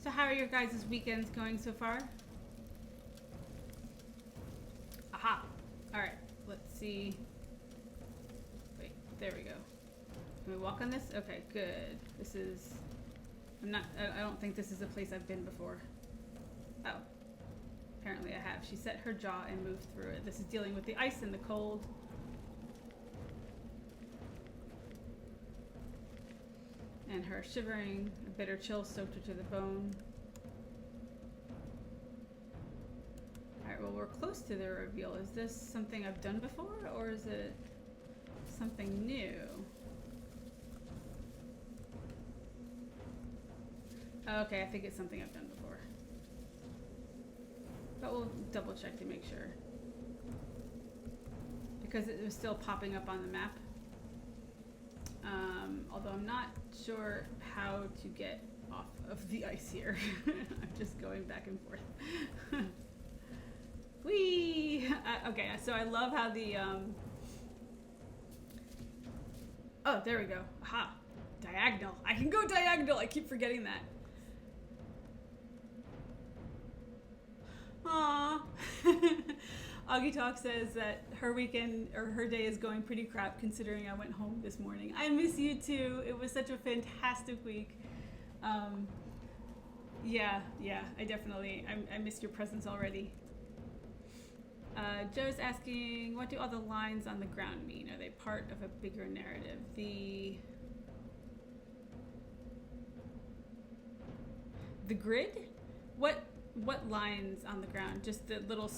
So how are your guys' weekends going so far? Aha! Alright, let's see. Wait, there we go. Can we walk on this? Okay, good. This is... I don't think this is a place I've been before. Oh. Apparently I have. She set her jaw and moved through it. This is dealing with the ice and the cold. And her shivering, a bitter chill soaked her to the bone. Alright, well, we're close to the reveal. Is this something I've done before, or is it something new? Okay, I think it's something I've done before. But we'll double check to make sure. Because it was still popping up on the map. Although I'm not sure how to get off of the ice here. I'm just going back and forth. Whee! Okay, so I love how the... Oh, there we go. Aha! Diagonal. I can go diagonal! I keep forgetting that. Aww. Augie Talk says that her weekend or her day is going pretty crap considering I went home this morning. I miss you too. It was such a fantastic week. Yeah, I definitely, I missed your presence already. Joe's asking, what do all the lines on the ground mean? Are they part of a bigger narrative? The grid? What lines on the ground? Just the little,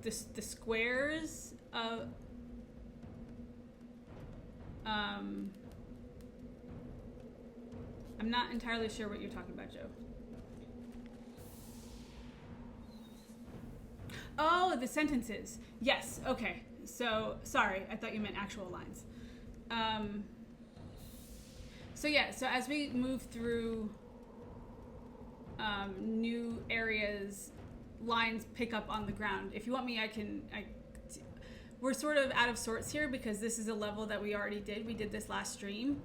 the squares of, I'm not entirely sure what you're talking about, Joe. Oh, the sentences. Yes, okay. So, sorry, I thought you meant actual lines. So yeah, so as we move through new areas, lines pick up on the ground. If you want me, we're sort of out of sorts here because this is a level that we already did. We did this last stream.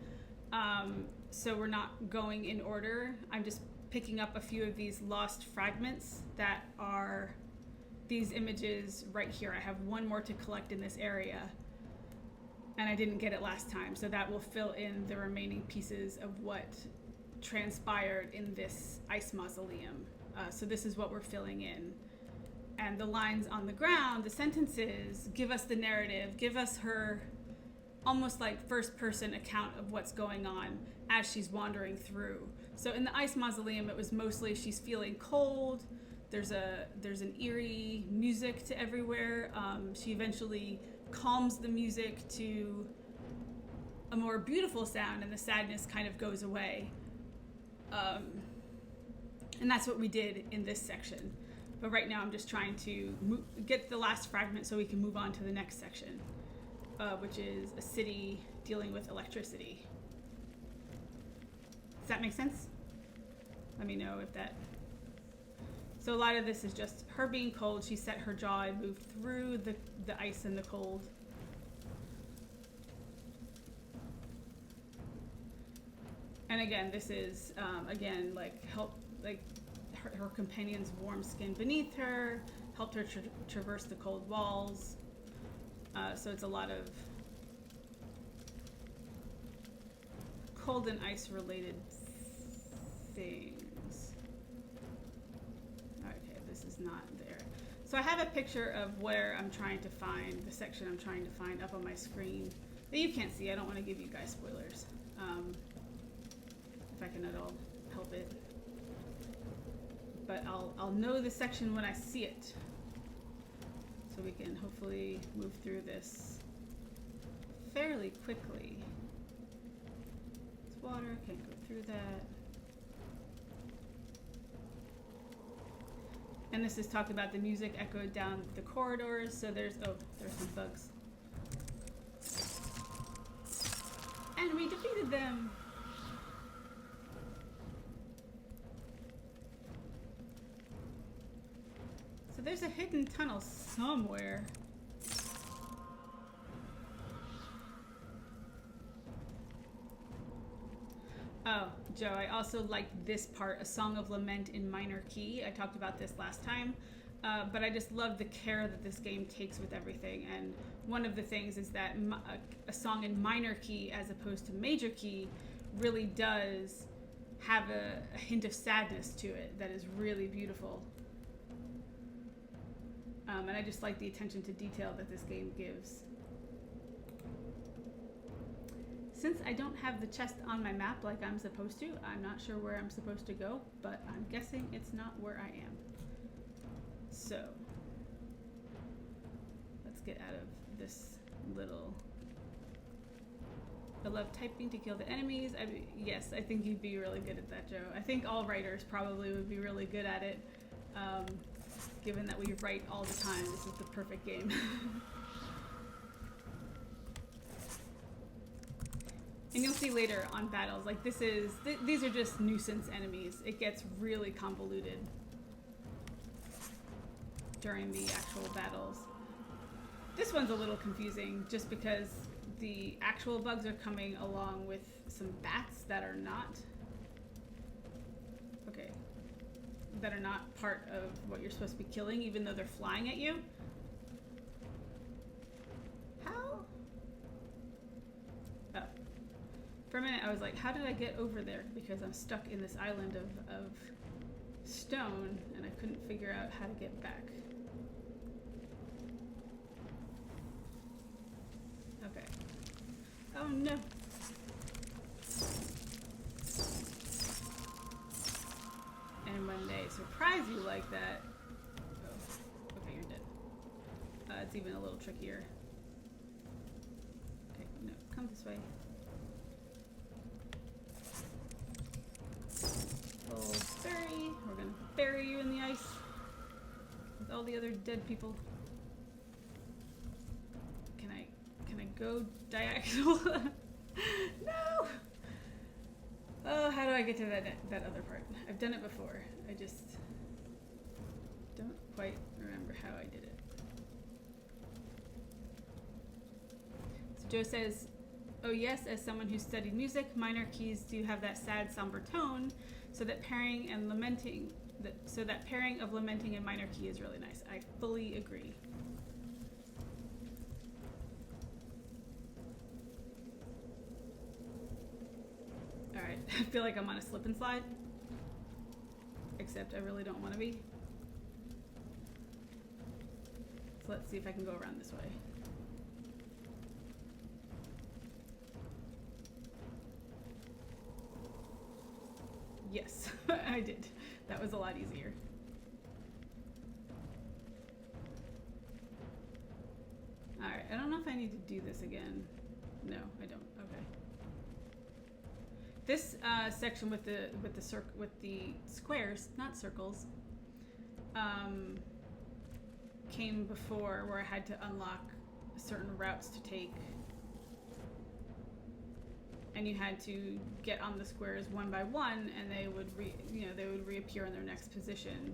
So we're not going in order. I'm just picking up a few of these lost fragments that are these images right here. I have one more to collect in this area, and I didn't get it last time. So that will fill in the remaining pieces of what transpired in this ice mausoleum. So this is what we're filling in. And the lines on the ground, the sentences, give us the narrative, give us her almost like first person account of what's going on as she's wandering through. So in the ice mausoleum, it was mostly she's feeling cold. There's an eerie music to everywhere. She eventually calms the music to a more beautiful sound, and the sadness kind of goes away. And that's what we did in this section. But right now I'm just trying to get the last fragment so we can move on to the next section, which is a city dealing with electricity. Does that make sense? Let me know if that... So a lot of this is just her being cold. She set her jaw and moved through the ice and the cold. And again, this is, again, like her companion's warm skin beneath her, helped her traverse the cold walls. So it's a lot of cold and ice related things. Okay, this is not there. So I have a picture of where I'm trying to find, the section I'm trying to find up on my screen that you can't see. I don't want to give you guys spoilers. If I can at all help it. But I'll know the section when I see it. So we can hopefully move through this fairly quickly. It's water, can't go through that. And this is talking about the music echoed down the corridors. So there's some bugs. And we defeated them. So there's a hidden tunnel somewhere. Oh, Joe, I also liked this part, A Song of Lament in minor key. I talked about this last time, but I just love the care that this game takes with everything. And one of the things is that a song in minor key as opposed to major key really does have a hint of sadness to it that is really beautiful. And I just like the attention to detail that this game gives. Since I don't have the chest on my map like I'm supposed to, I'm not sure where I'm supposed to go, but I'm guessing it's not where I am. So, let's get out of this little... I love typing to kill the enemies. Yes, I think you'd be really good at that, Joe. I think all writers probably would be really good at it. Given that we write all the time, this is the perfect game. And you'll see later on battles, like these are just nuisance enemies. It gets really convoluted during the actual battles. This one's a little confusing just because the actual bugs are coming along with some bats that are not part of what you're supposed to be killing, even though they're flying at you. How? Oh. For a minute I was like, how did I get over there? Because I'm stuck in this island of stone and I couldn't figure out how to get back. Okay. Oh no. And when they surprise you like that... Oh, okay, you're dead. It's even a little trickier. Okay, no, come this way. Oh, bury. We're gonna bury you in the ice with all the other dead people. Can I go diagonal? No! Oh, how do I get to that other part? I've done it before. I just don't quite remember how I did it. So Joe says, oh yes, as someone who studied music, minor keys do have that sad, somber tone, so that pairing of lamenting in minor key is really nice. I fully agree. Alright, I feel like I'm on a slip and slide. Except I really don't want to be. So let's see if I can go around this way. Yes, I did. That was a lot easier. Alright, I don't know if I need to do this again. No, I don't. Okay. This section with the squares, not circles, came before, where I had to unlock certain routes to take, and you had to get on the squares one by one, and they would reappear in their next position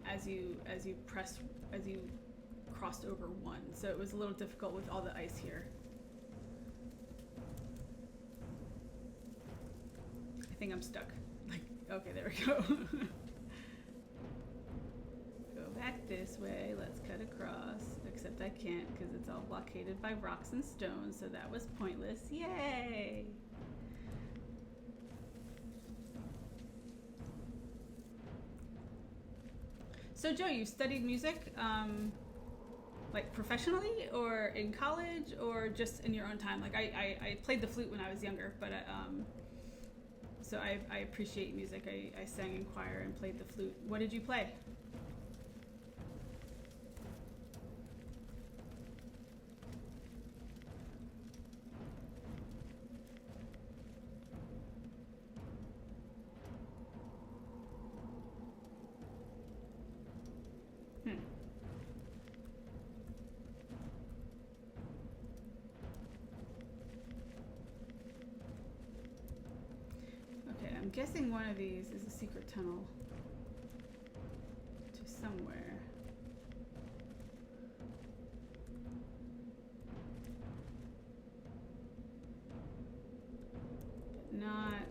as you crossed over one. So it was a little difficult with all the ice here. I think I'm stuck. Like, okay, there we go. Go back this way. Let's cut across. Except I can't because it's all blockaded by rocks and stones, so that was pointless. Yay! So Joe, you studied music, like professionally, or in college, or just in your own time? Like I played the flute when I was younger, but so I appreciate music. I sang in choir and played the flute. What did you play? I'm guessing one of these is a secret tunnel to somewhere. But not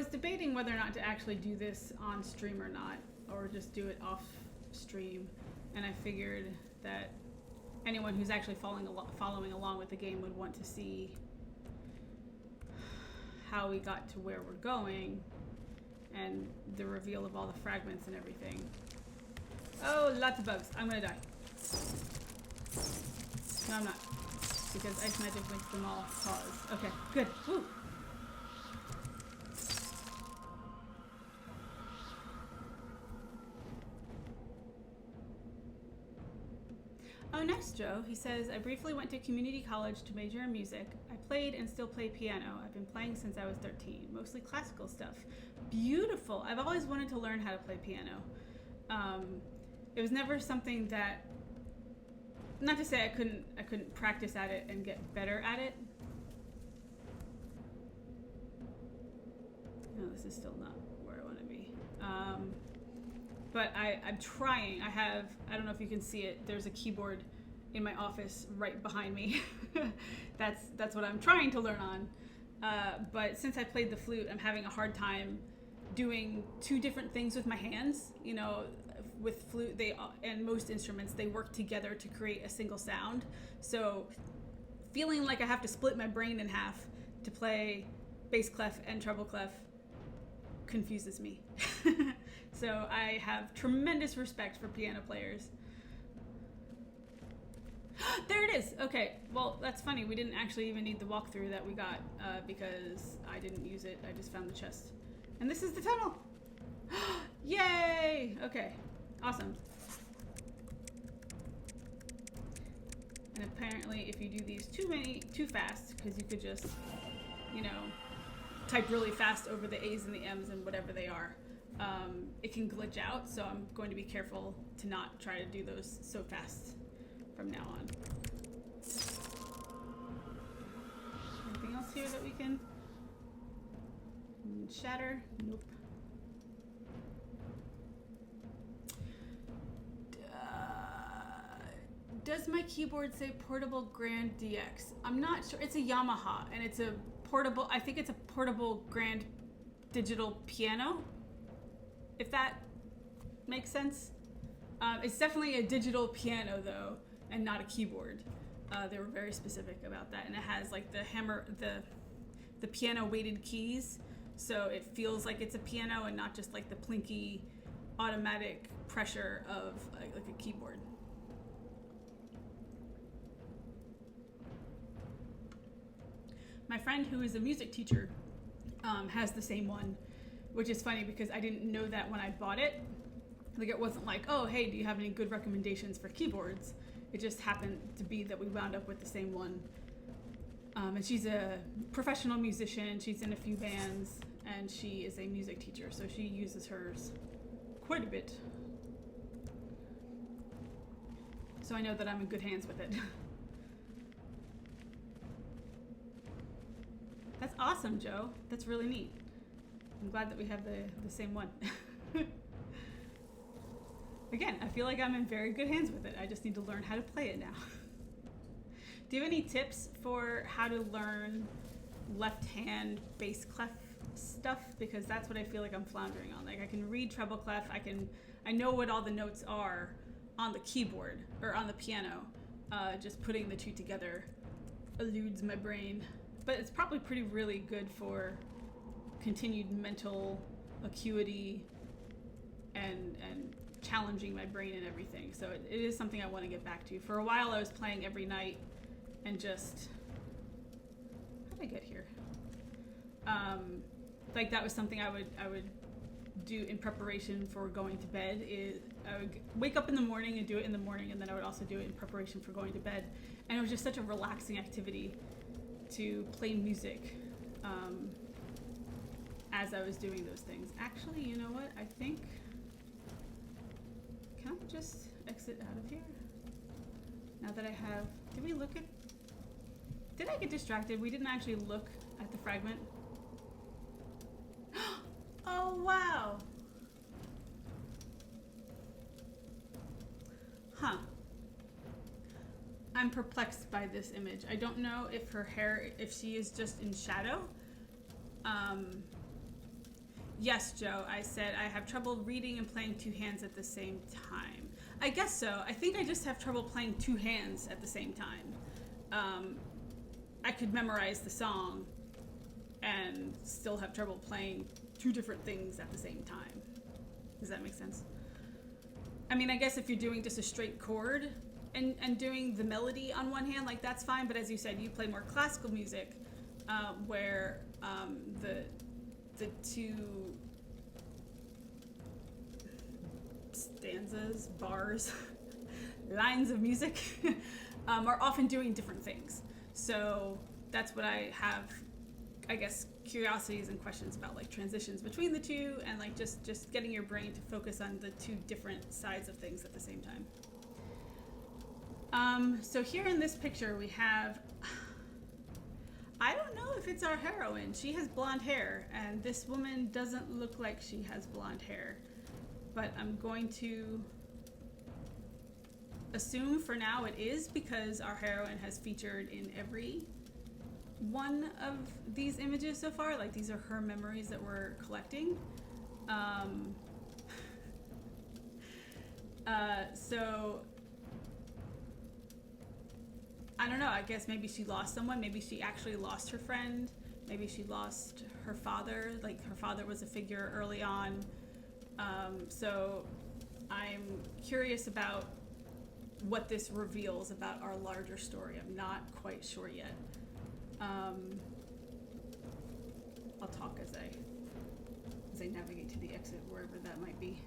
was debating whether or not to actually do this on stream or not, or just do it off stream, and I figured that anyone who's actually following along with the game would want to see how we got to where we're going and the reveal of all the fragments and everything. Oh, lots of bugs. I'm gonna die. No, I'm not, because ice magic makes them all pause. Okay, good. Woo. Oh, next Joe. He says, I briefly went to community college to major in music. I played and still play piano. I've been playing since I was 13, mostly classical stuff. Beautiful. I've always wanted to learn how to play piano. It was never something that, not to say I couldn't practice at it and get better at it. No, this is still not where I want to be. But I'm trying. I don't know if you can see it. There's a keyboard in my office right behind me. That's what I'm trying to learn on. But since I played the flute, I'm having a hard time doing two different things with my hands. You know, with flute, and most instruments, they work together to create a single sound. So feeling like I have to split my brain in half to play bass clef and treble clef confuses me. So I have tremendous respect for piano players. There it is. Okay, well, that's funny. We didn't actually even need the walkthrough that we got because I didn't use it. I just found the chest. And this is the tunnel. Yay! Okay, awesome. And apparently if you do these too fast, because you could just, you know, type really fast over the A's and the M's and whatever they are, it can glitch out, so I'm going to be careful to not try to do those so fast from now on. Anything else here that we can shatter? Nope. Does my keyboard say Portable Grand DX? I'm not sure. It's a Yamaha, and it's a portable, I think it's a Portable Grand digital piano, if that makes sense. It's definitely a digital piano though, and not a keyboard. They were very specific about that, and it has like the hammer, the piano weighted keys, so it feels like it's a piano and not just like the plinky automatic pressure of like a keyboard. My friend who is a music teacher has the same one, which is funny because I didn't know that when I bought it. Like, it wasn't like, oh, hey, do you have any good recommendations for keyboards? It just happened to be that we wound up with the same one. And she's a professional musician. She's in a few bands, and she is a music teacher, so she uses hers quite a bit. So I know that I'm in good hands with it. That's awesome, Joe. That's really neat. I'm glad that we have the same one. Again, I feel like I'm in very good hands with it. I just need to learn how to play it now. Do you have any tips for how to learn left-hand bass clef stuff? Because that's what I feel like I'm floundering on. Like, I can read treble clef. I know what all the notes are on the keyboard or on the piano. Just putting the two together eludes my brain. But it's probably really good for continued mental acuity and challenging my brain and everything. So it is something I want to get back to. For a while I was playing every night and just, how did I get here? Like, that was something I would do in preparation for going to bed. I would wake up in the morning and do it in the morning, and then I would also do it in preparation for going to bed. And it was just such a relaxing activity to play music as I was doing those things. Actually, you know what? I think, can I just exit out of here? Now that I have, did I get distracted? We didn't actually look at the fragment. Oh, wow. Huh. I'm perplexed by this image. I don't know if her hair, if she is just in shadow, Yes, Joe. I said I have trouble reading and playing two hands at the same time. I guess so. I think I just have trouble playing two hands at the same time. I could memorize the song and still have trouble playing two different things at the same time. Does that make sense? I mean, I guess if you're doing just a straight chord and doing the melody on one hand, like that's fine. But as you said, you play more classical music, where the two stanzas, bars, lines of music are often doing different things. So that's what I have, I guess, curiosities and questions about, like transitions between the two, and like just getting your brain to focus on the two different sides of things at the same time. So here in this picture we have, I don't know if it's our heroine. She has blonde hair, and this woman doesn't look like she has blonde hair, but I'm going to assume for now it is, because our heroine has featured in every one of these images so far. Like, these are her memories that we're collecting. So I don't know, I guess maybe she lost someone. Maybe she actually lost her friend. Maybe she lost her father. Like, her father was a figure early on. So I'm curious about what this reveals about our larger story. I'm not quite sure yet. I'll talk as I navigate to the exit, wherever that might be.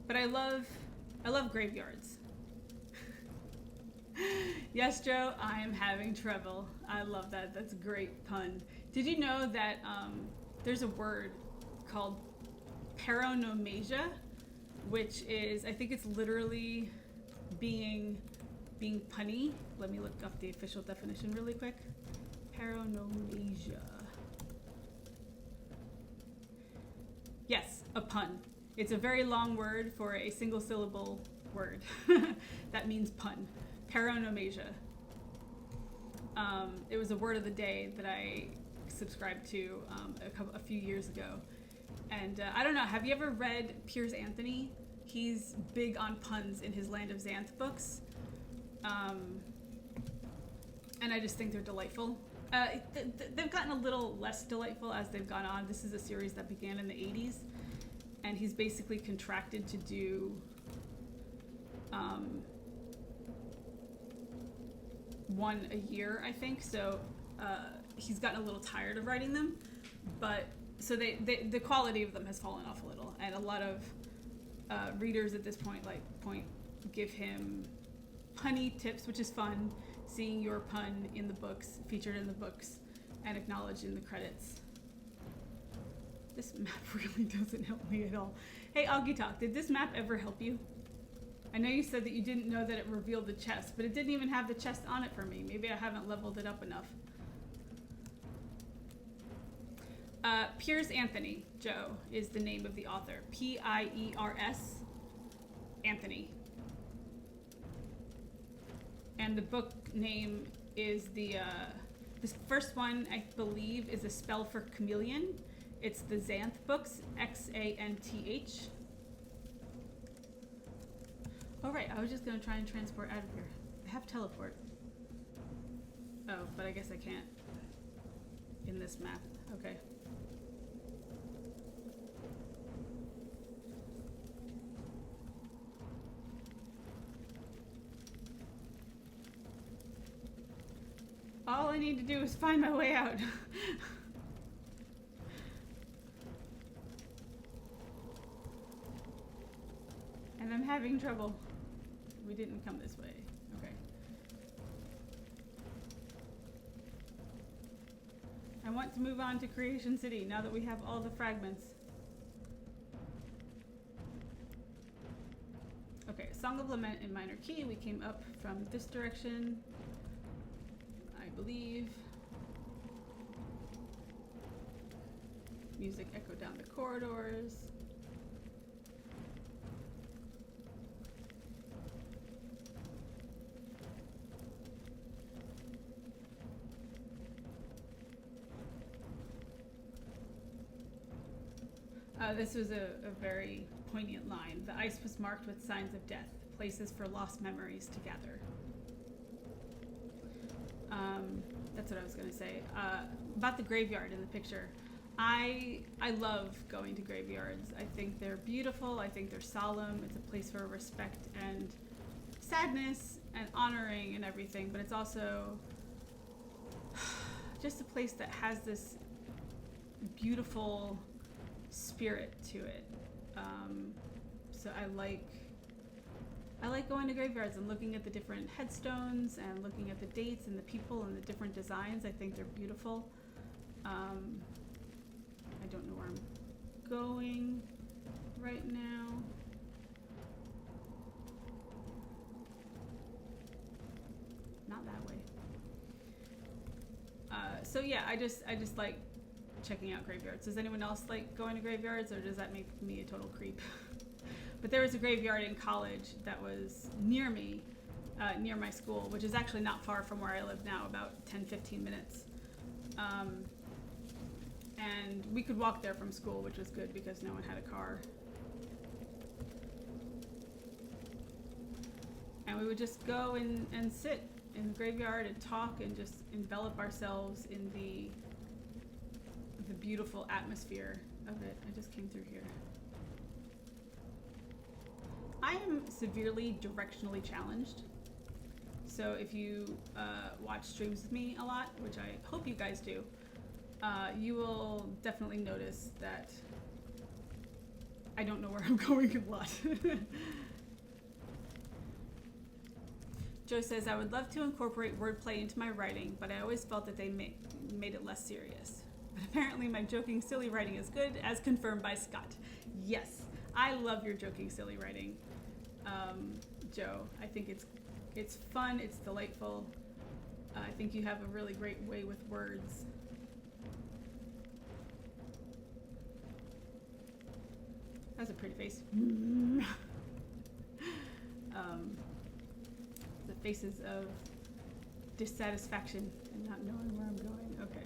But I love graveyards. Yes, Joe, I am having trouble. I love that. That's a great pun. Did you know that there's a word called paronomasia, which is, I think it's literally being punny. Let me look up the official definition really quick. Paronomasia. Yes, a pun. It's a very long word for a single syllable word. That means pun. Paronomasia. It was a word of the day that I subscribed to a few years ago. And I don't know, have you ever read Piers Anthony? He's big on puns in his Land of Xanth books. And I just think they're delightful. They've gotten a little less delightful as they've gone on. This is a series that began in the 80s. And he's basically contracted to do one a year, I think. So he's gotten a little tired of writing them. But so the quality of them has fallen off a little. And a lot of readers at this point give him punny tips, which is fun. Seeing your pun in the books, featured in the books, and acknowledged in the credits. This map really doesn't help me at all. Hey, Augie Talk, did this map ever help you? I know you said that you didn't know that it revealed the chest, but it didn't even have the chest on it for me. Maybe I haven't leveled it up enough. Piers Anthony, Joe, is the name of the author. Piers Anthony. And the book name is this first one, I believe, is a spell for chameleon. It's the Xanth books, Xanth. Oh, right, I was just going to try and transport out of here. I have teleport. Oh, but I guess I can't in this map. Okay. All I need to do is find my way out. And I'm having trouble. We didn't come this way. Okay. I want to move on to Creation City now that we have all the fragments. Okay, Song of Lament in minor key. We came up from this direction, I believe. Music echoed down the corridors. This was a very poignant line. The ice was marked with signs of death, places for lost memories to gather. That's what I was going to say. About the graveyard in the picture. I love going to graveyards. I think they're beautiful. I think they're solemn. It's a place for respect and sadness and honoring and everything. But it's also just a place that has this beautiful spirit to it. So I like going to graveyards and looking at the different headstones and looking at the dates and the people and the different designs. I think they're beautiful. I don't know where I'm going right now. Not that way. So yeah, I just like checking out graveyards. Does anyone else like going to graveyards, or does that make me a total creep? But there was a graveyard in college that was near me, near my school, which is actually not far from where I live now, about 10-15 minutes. And we could walk there from school, which was good because no one had a car. And we would just go and sit in the graveyard and talk and just envelop ourselves in the beautiful atmosphere of it. I just came through here. I am severely directionally challenged. So if you watch streams with me a lot, which I hope you guys do, you will definitely notice that I don't know where I'm going a lot. Joe says, I would love to incorporate wordplay into my writing, but I always felt that they made it less serious. But apparently my joking, silly writing is good, as confirmed by Scott. Yes, I love your joking, silly writing, Joe. I think it's fun, it's delightful. I think you have a really great way with words. That's a pretty face. The faces of dissatisfaction and not knowing where I'm going. Okay.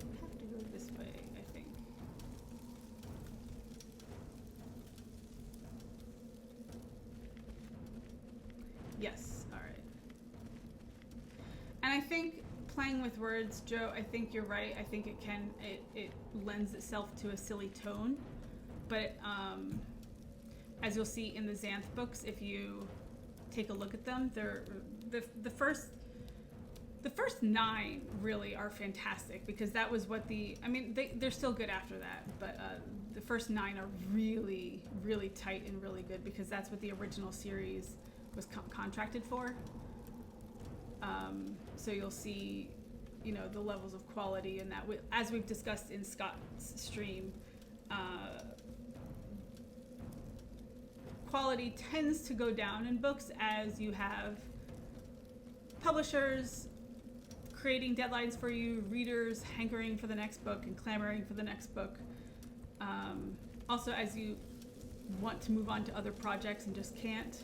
I have to go this way, I think. Yes, all right. And I think playing with words, Joe, I think you're right. I think it lends itself to a silly tone. But as you'll see in the Xanth books, if you take a look at them, they're the first 9 really are fantastic, because that was what they're still good after that, but the first 9 are really, really tight and really good, because that's what the original series was contracted for. So you'll see, the levels of quality in that, as we've discussed in Scott's stream. Quality tends to go down in books as you have publishers creating deadlines for you, readers hankering for the next book and clamoring for the next book. Also, as you want to move on to other projects and just can't,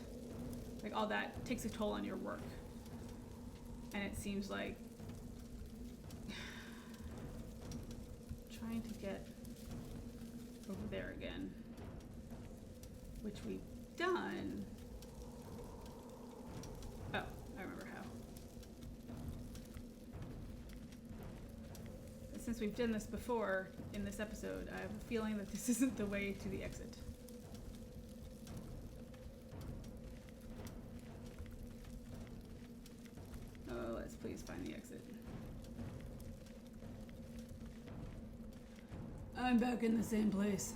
like, all that takes a toll on your work. And it seems like trying to get over there again, which we've done. Oh, I remember how. But since we've done this before in this episode, I have a feeling that this isn't the way to the exit. Oh, let's please find the exit. I'm back in the same place.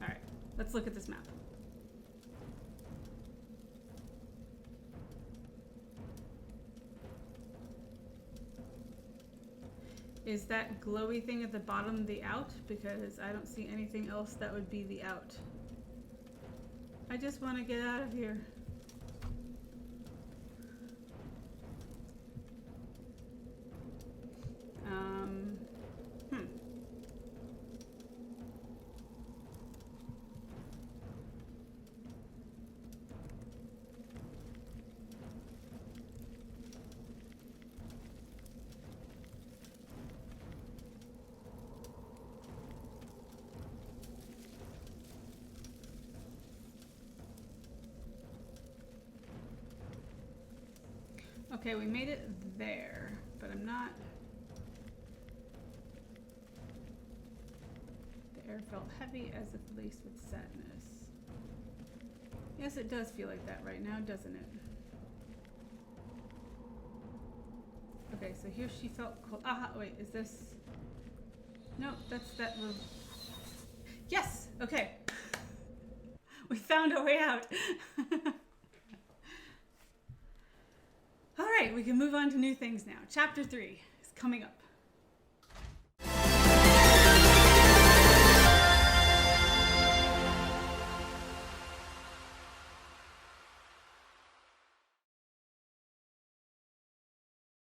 All right, let's look at this map. Is that glowy thing at the bottom the out? Because I don't see anything else that would be the out. I just want to get out of here. Okay, we made it there, but I'm not... The air felt heavy as if laced with sadness. Yes, it does feel like that right now, doesn't it? Okay, so here she felt cold. Aha, wait, is this... No, that's that room. Yes! Okay. We found a way out. All right, we can move on to new things now. Chapter 3 is coming up.